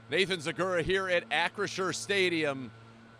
Nathan Zegura here at Acrisure Stadium,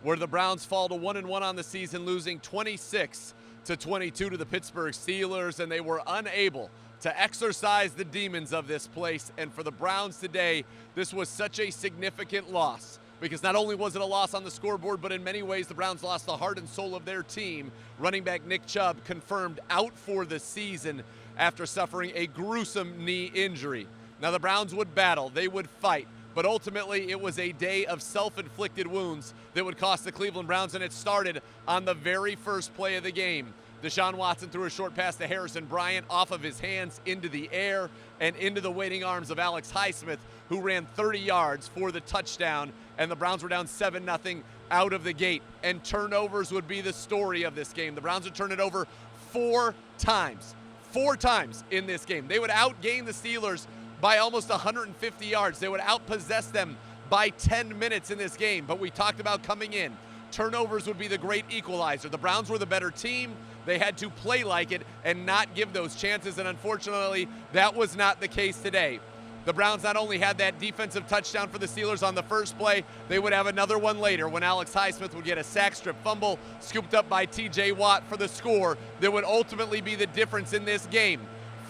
where the Browns fall to 1-1 on the season, losing 26-22 to the Pittsburgh Steelers, and they were unable to exorcise the demons of this place. And for the Browns today, this was such a significant loss, because not only was it a loss on the scoreboard, but in many ways the Browns lost the heart and soul of their team. Running back Nick Chubb confirmed out for the season after suffering a gruesome knee injury. Now the Browns would battle, they would fight, but ultimately it was a day of self-inflicted wounds that would cost the Cleveland Browns, and it started on the very first play of the game. Deshaun Watson threw a short pass to Harrison Bryant off of his hands into the air and into the waiting arms of Alex Highsmith, who ran 30 yards for the touchdown, and the Browns were down 7-0 out of the gate. And turnovers would be the story of this game. The Browns would turn it over four times in this game. They would outgain the Steelers by almost 150 yards. They would outpossess them by 10 minutes in this game. But we talked about coming in, turnovers would be the great equalizer. The Browns were the better team. They had to play like it and not give those chances, and unfortunately, that was not the case today. The Browns not only had that defensive touchdown for the Steelers on the first play, they would have another one later when Alex Highsmith would get a sack strip fumble scooped up by TJ Watt for the score that would ultimately be the difference in this game.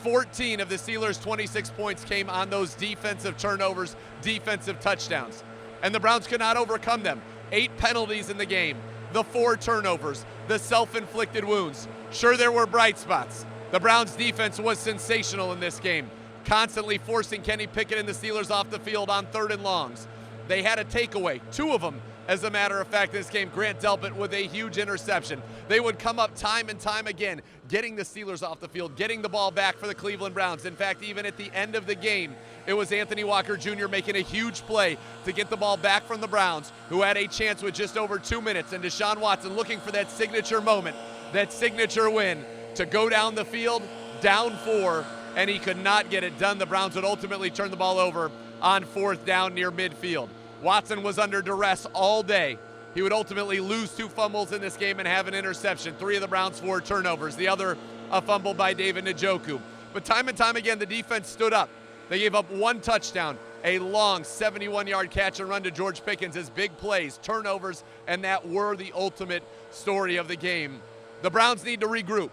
14 of the Steelers' 26 points came on those defensive turnovers, defensive touchdowns, and the Browns could not overcome them. 8 penalties in the game, the 4 turnovers, the self-inflicted wounds. Sure, there were bright spots. The Browns' defense was sensational in this game, constantly forcing Kenny Pickett and the Steelers off the field on 3rd and longs. They had a takeaway, 2 of them, as a matter of fact, in this game. Grant Delpit with a huge interception. They would come up time and time again, getting the Steelers off the field, getting the ball back for the Cleveland Browns. In fact, even at the end of the game, it was Anthony Walker Jr. making a huge play to get the ball back from the Browns, who had a chance with just over 2 minutes, and Deshaun Watson looking for that signature moment, that signature win, to go down the field, down 4, and he could not get it done. The Browns would ultimately turn the ball over on 4th down near midfield. Watson was under duress all day. He would ultimately lose 2 fumbles in this game and have an interception. 3 of the Browns' 4 turnovers. The other, a fumble by David Njoku. But time and time again, the defense stood up. They gave up 1 touchdown, a long 71-yard catch and run to George Pickens as big plays, turnovers, and that were the ultimate story of the game. The Browns need to regroup.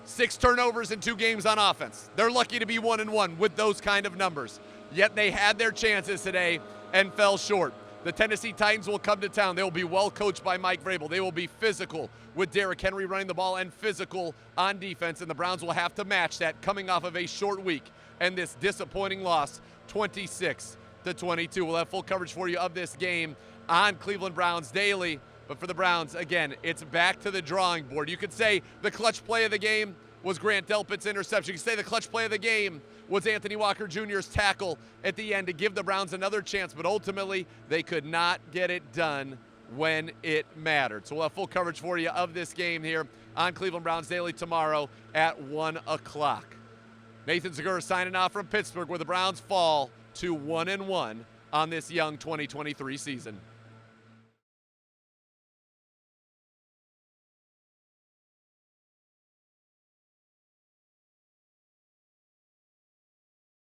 6 turnovers in 2 games on offense. They're lucky to be 1-1 with those kind of numbers. Yet they had their chances today and fell short. The Tennessee Titans will come to town. They will be well coached by Mike Vrabel. They will be physical with Derrick Henry running the ball and physical on defense, and the Browns will have to match that coming off of a short week and this disappointing loss, 26-22. We'll have full coverage for you of this game on Cleveland Browns Daily. But for the Browns, again, it's back to the drawing board. You could say the clutch play of the game was Grant Delpit's interception. You could say the clutch play of the game was Anthony Walker Jr.'s tackle at the end to give the Browns another chance, but ultimately they could not get it done when it mattered. So we'll have full coverage for you of this game here on Cleveland Browns Daily tomorrow at 1 o'clock. Nathan Zegura signing off from Pittsburgh, where the Browns fall to 1-1 on this young 2023 season.